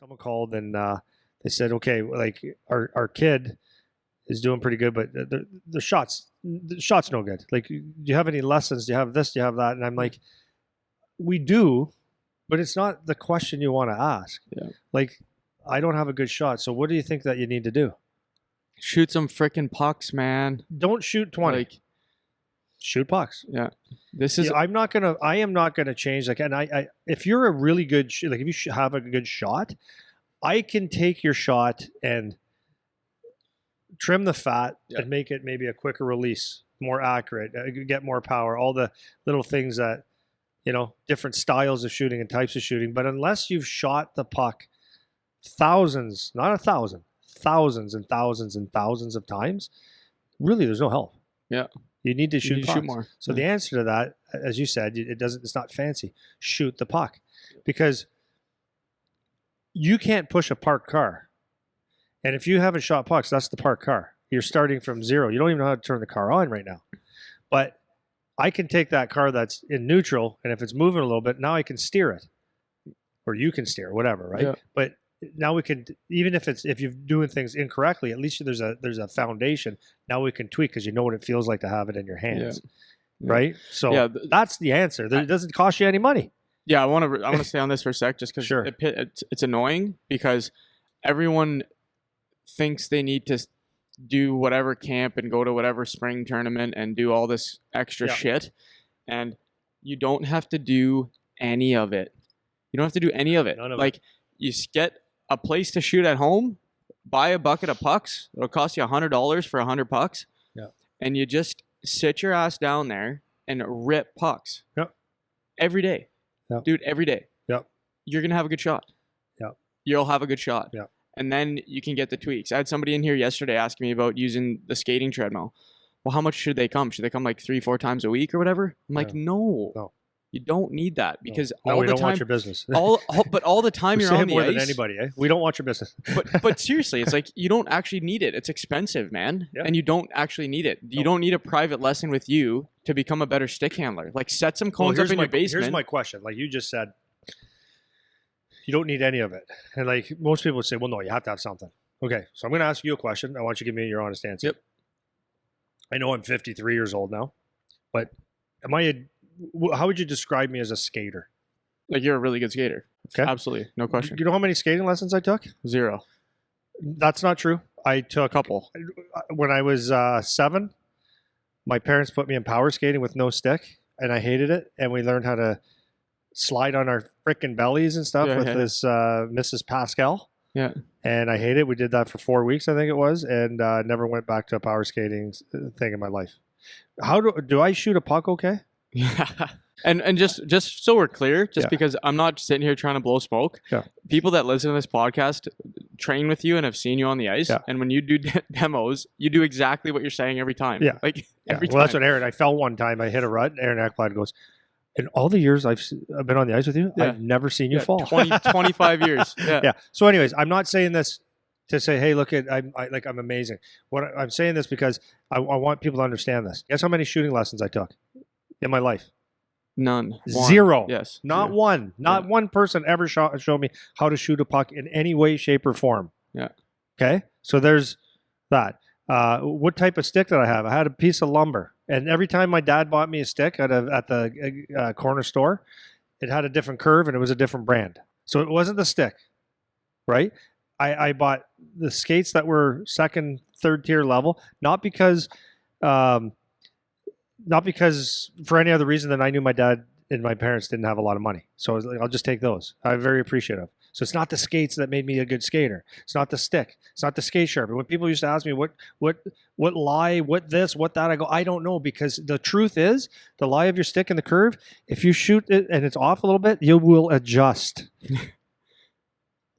someone called and they said, okay, like our kid is doing pretty good, but the shot's no good. Like, do you have any lessons? Do you have this? Do you have that? And I'm like, we do, but it's not the question you want to ask. Yeah. Like, I don't have a good shot. So what do you think that you need to do? Shoot some freaking pucks, man. Don't shoot 20. Like, shoot pucks. yeah. This is. Yeah, I am not gonna change. Like, and I if you're a really good, like if you have a good shot, I can take your shot and trim the fat and make it maybe a quicker release, more accurate, get more power, all the little things that, different styles of shooting and types of shooting. But unless you've shot the puck thousands, not 1,000, thousands and thousands and thousands of times, really there's no help. Yeah. You need to shoot pucks. Shoot more. So the answer to that, as you said, it's not fancy. Shoot the puck. Because you can't push a parked car. And if you haven't shot pucks, that's the parked car. You're starting from zero. You don't even know how to turn the car on right now. But I can take that car that's in neutral, and if it's moving a little bit, now I can steer it. Or you can steer, whatever, right? Yeah. But now we can, even if you're doing things incorrectly, at least there's a foundation. Now we can tweak because you know what it feels like to have it in your hands. Yeah. Right? So that's the answer. It doesn't cost you any money. Yeah, I want to stay on this for a sec just because sure. It's annoying because everyone thinks they need to do whatever camp and go to whatever spring tournament and do all this extra shit. And you don't have to do any of it. You don't have to do any of it. None of like it. You get a place to shoot at home, buy a bucket of pucks. It'll cost you $100 for 100 pucks. Yeah. And you just sit your ass down there and rip pucks. Yep. Every day. Yep. Dude, every day. Yep. You're going to have a good shot. Yep. You'll have a good shot. Yep. And then you can get the tweaks. I had somebody in here yesterday asking me about using the skating treadmill. Well, how much should they come? Should they come like 3-4 times a week or whatever? I'm like, no. You don't need that because all the time. We don't want your business. But all the time you're on the more ice. Than anybody, eh? We don't want your business. but seriously, it's like you don't actually need it. It's expensive, man, and you don't actually need it. You don't need a private lesson with you to become a better stick handler. Like set some cones up in your basement. Here's my question. Like you just said, you don't need any of it, and like most people would say, well, no, you have to have something. Okay, so I'm going to ask you a question. I want you to give me your honest answer. Yep. I know I'm 53 years old now, but how would you describe me as a skater? Like you're a really good skater. Okay. Absolutely. No question. You know how many skating lessons I took? 0. That's not true. I took a couple. When I was 7, my parents put me in power skating with no stick, and I hated it. And we learned how to slide on our frickin' bellies and stuff with this Mrs. Pascal. Yeah. And I hated it. We did that for 4 weeks, I think it was, and never went back to a power skating thing in my life. How do I shoot a puck okay? Yeah. And just so we're clear, because I'm not sitting here trying to blow smoke. Yeah. People that listen to this podcast train with you and have seen you on the ice. Yeah. And when you do demos, you do exactly what you're saying every time. Yeah. Like every time. Well, that's what I fell one time. I hit a rut. Aaron Ekblad goes, in all the years I've been on the ice with you, I've never seen you fall. 25 years. Yeah. Yeah. So anyways, I'm not saying this to say, hey, look at I'm amazing. I'm saying this because I want people to understand this. Guess how many shooting lessons I took in my life? None. 0. Yes. Not 0. one. Not one person ever showed me how to shoot a puck in any way, shape, or form. Yeah. Okay. So there's that. What type of stick did I have? I had a piece of lumber, and every time my dad bought me a stick at the corner store, it had a different curve and it was a different brand. So it wasn't the stick, right? I bought the skates that were second, third tier level, not because for any other reason than I knew my dad and my parents didn't have a lot of money. So I was like, I'll just take those. I'm very appreciative. So it's not the skates that made me a good skater. It's not the stick. It's not the skate sharpener. When people used to ask me what lie, what this, what that, I go, I don't know, because the truth is the lie of your stick and the curve, if you shoot it and it's off a little bit, you will adjust.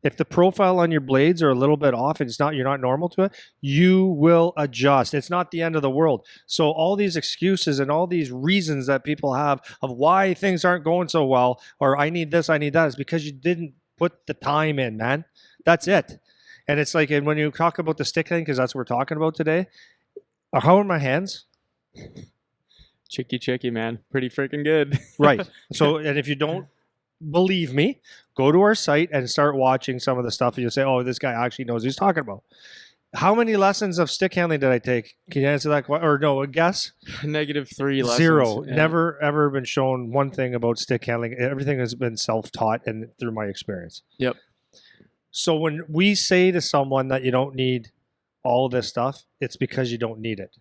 If the profile on your blades are a little bit off and you're not normal to it, you will adjust. It's not the end of the world. So all these excuses and all these reasons that people have of why things aren't going so well, or I need this, I need that, is because you didn't put the time in, man. That's it. And it's like, and when you talk about the stick thing, because that's what we're talking about today, how are my hands? Chicky, man. Pretty freaking good. Right. So, and if you don't believe me, go to our site and start watching some of the stuff, and you'll say, "Oh, this guy actually knows what he's talking about." How many lessons of stick handling did I take? Can you answer that question? Or no, a guess? -3 lessons. Zero. Yeah. Never ever been shown one thing about stick handling. Everything has been self-taught and through my experience. Yep. So when we say to someone that you don't need all this stuff, it's because you don't need it.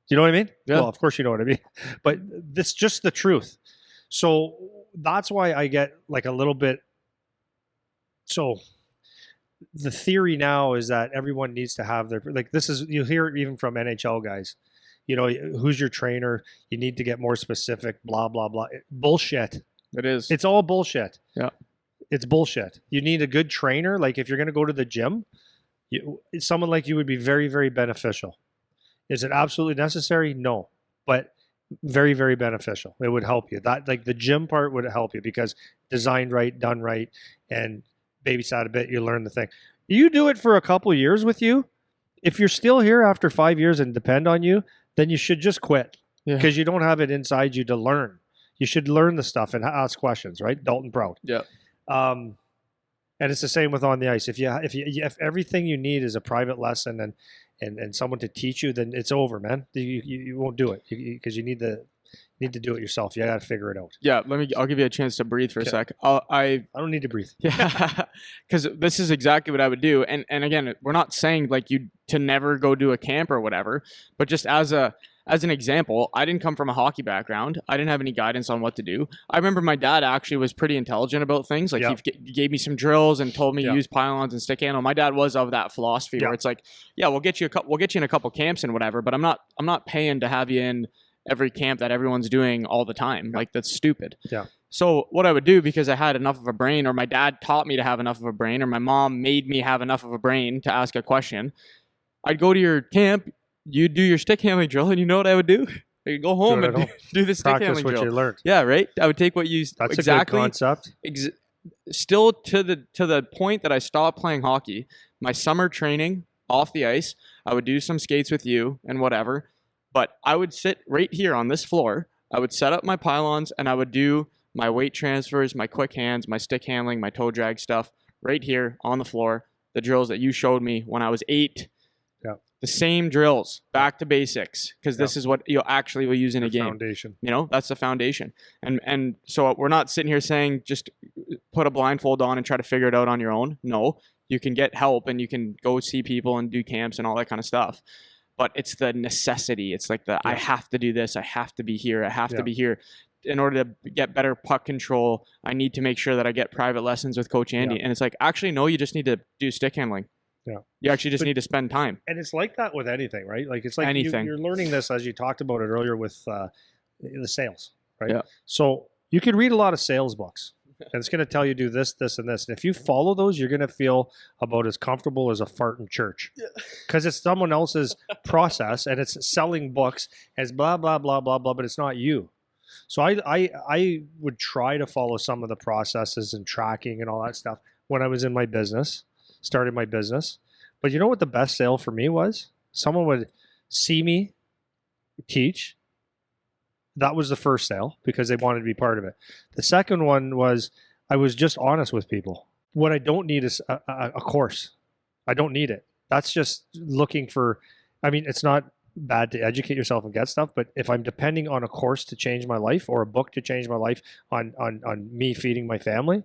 You know what I mean? Yeah. Well, of course you know what I mean. But it's just the truth. So that's why I get like a little bit. So the theory now is that everyone needs to have their, like, this is, you hear it even from NHL guys. You know, who's your trainer? You need to get more specific, blah, blah, blah. Bullshit. It is. It's all bullshit. Yeah. It's bullshit. You need a good trainer. Like if you're going to go to the gym, someone like you would be very, very beneficial. Is it absolutely necessary? No. But very, very beneficial. It would help you. That, like, the gym part would help you because designed right, done right, and babysat a bit, you learn the thing. You do it for a couple years with you. If you're still here after 5 years and depend on you, then you should just quit because you don't have it inside you to learn. You should learn the stuff and ask questions, right? Dalton Proud. Yeah. And it's the same with on the ice. If everything you need is a private lesson and someone to teach you, then it's over, man. You won't do it because you need to do it yourself. You got to figure it out. Yeah, I'll give you a chance to breathe for a sec. I don't need to breathe. Yeah, because this is exactly what I would do. And again, we're not saying like you to never go do a camp or whatever, but just as an example, I didn't come from a hockey background. I didn't have any guidance on what to do. I remember my dad actually was pretty intelligent about things. Like he gave me some drills and told me to use pylons and stick handle. My dad was of that philosophy where it's like, yeah, we'll get you in a couple camps and whatever, but I'm not paying to have you in every camp that everyone's doing all the time. Like that's stupid. Yeah. So what I would do, because I had enough of a brain, or my dad taught me to have enough of a brain, or my mom made me have enough of a brain to ask a question, I'd go to your camp, you do your stick handling drill, and you know what I would do? I'd go home and do the stick handling drill. Practice what you learned. Yeah, right. I would take what you That's exactly. a good concept. Still to the point that I stopped playing hockey, my summer training off the ice, I would do some skates with you and whatever. But I would sit right here on this floor. I would set up my pylons and I would do my weight transfers, my quick hands, my stick handling, my toe drag stuff right here on the floor. The drills that you showed me when I was 8. Yeah. The same drills, back to basics, because this is what you actually will use in a game. Foundation. You know, that's the foundation. And so we're not sitting here saying just put a blindfold on and try to figure it out on your own. No, you can get help and you can go see people and do camps and all that kind of stuff. But it's the necessity. It's like I have to do this. I have to be here. I have to be here. In order to get better puck control, I need to make sure that I get private lessons with Coach Andy. And it's like, actually, no, you just need to do stick handling. Yeah. You actually just need to spend time. And it's like that with anything, right? Like it's like anything. You're learning this as you talked about it earlier with the sales, right? Yeah. So you can read a lot of sales books. And it's going to tell you do this, this, and this. And if you follow those, you're going to feel about as comfortable as a fart in church. Because it's someone else's process and it's selling books as blah, blah, blah, blah, blah, but it's not you. So I would try to follow some of the processes and tracking and all that stuff when I was in my business, started my business. But you know what the best sale for me was? Someone would see me teach. That was the first sale because they wanted to be part of it. The second one was I was just honest with people. What I don't need is a course. I don't need it. That's just looking for, I mean, it's not bad to educate yourself and get stuff, but if I'm depending on a course to change my life or a book to change my life on me feeding my family,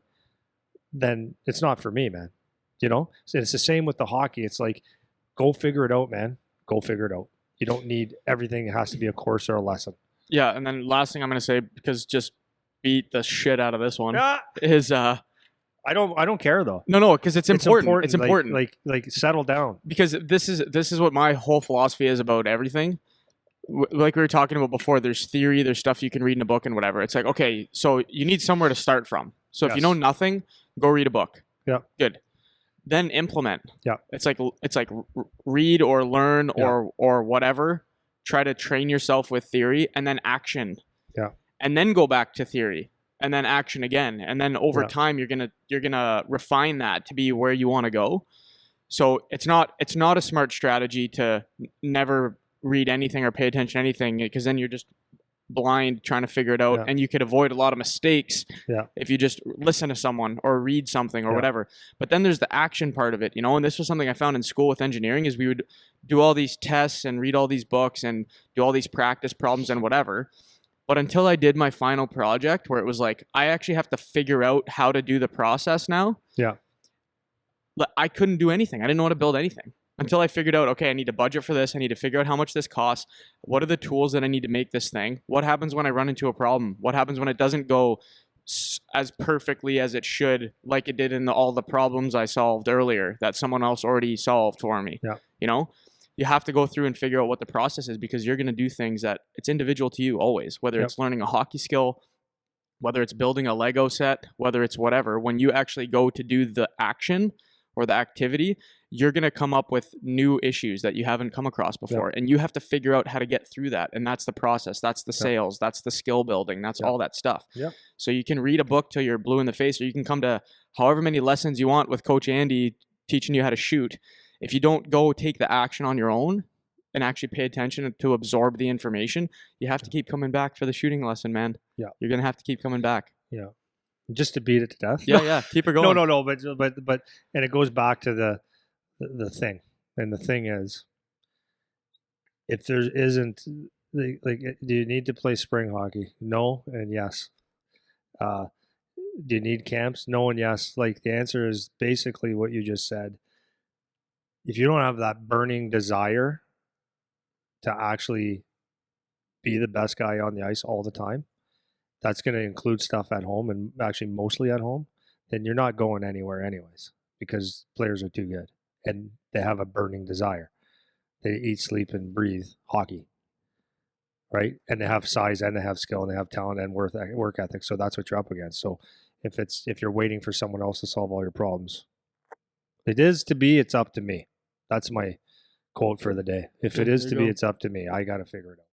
then it's not for me, man. You know, so it's the same with the hockey. It's like, go figure it out, man. Go figure it out. You don't need everything. It has to be a course or a lesson. Yeah, and then last thing I'm going to say, because just beat the shit out of this one, is I don't care though. No, because it's important. It's important. Like settle down. Because this is what my whole philosophy is about everything. Like we were talking about before, there's theory, there's stuff you can read in a book and whatever. It's like, okay, so you need somewhere to start from. So if you know nothing, go read a book. Yeah. Good. Then implement. Yeah. It's like read or learn or whatever. Try to train yourself with theory and then action. Yeah. And then go back to theory and then action again. And then over time you're gonna refine that to be where you want to go. So it's not a smart strategy to never read anything or pay attention to anything, because then you're just blind trying to figure it out, Yeah. and you could avoid a lot of mistakes Yeah. if you just listen to someone or read something or Yeah. whatever. But then there's the action part of it, you know, and this was something I found in school with engineering is we would do all these tests and read all these books and do all these practice problems and whatever. But until I did my final project where it was like, I actually have to figure out how to do the process now. Yeah. I couldn't do anything. I didn't know how to build anything until I figured out, okay, I need to budget for this. I need to figure out how much this costs. What are the tools that I need to make this thing? What happens when I run into a problem? What happens when it doesn't go as perfectly as it should, like it did in all the problems I solved earlier that someone else already solved for me? Yeah. You know, you have to go through and figure out what the process is because you're going to do things that it's individual to you always, whether Yep. it's learning a hockey skill, whether it's building a Lego set, whether it's whatever. When you actually go to do the action or the activity, you're going to come up with new issues that you haven't come across before. And you have to figure out how to get through that. And that's the process. That's the sales. That's the skill building. That's all that stuff. Yeah. So you can read a book till you're blue in the face, or you can come to however many lessons you want with Coach Andy teaching you how to shoot. If you don't go take the action on your own and actually pay attention to absorb the information, you have to keep coming back for the shooting lesson, man. Yeah. You're going to have to keep coming back. Yeah. Just to beat it to death. Yeah. Keep it going. No. But, and it goes back to the thing. And the thing is, if there isn't, like, do you need to play spring hockey? No and yes. Do you need camps? No and yes. Like, the answer is basically what you just said. If you don't have that burning desire to actually be the best guy on the ice all the time, that's going to include stuff at home and actually mostly at home, then you're not going anywhere anyways because players are too good and they have a burning desire. They eat, sleep, and breathe hockey, right? And they have size and they have skill and they have talent and work ethic. So that's what you're up against. So if you're waiting for someone else to solve all your problems, it is to be, it's up to me. That's my quote for the day. If it is to be, it's up to me. I got to figure it out.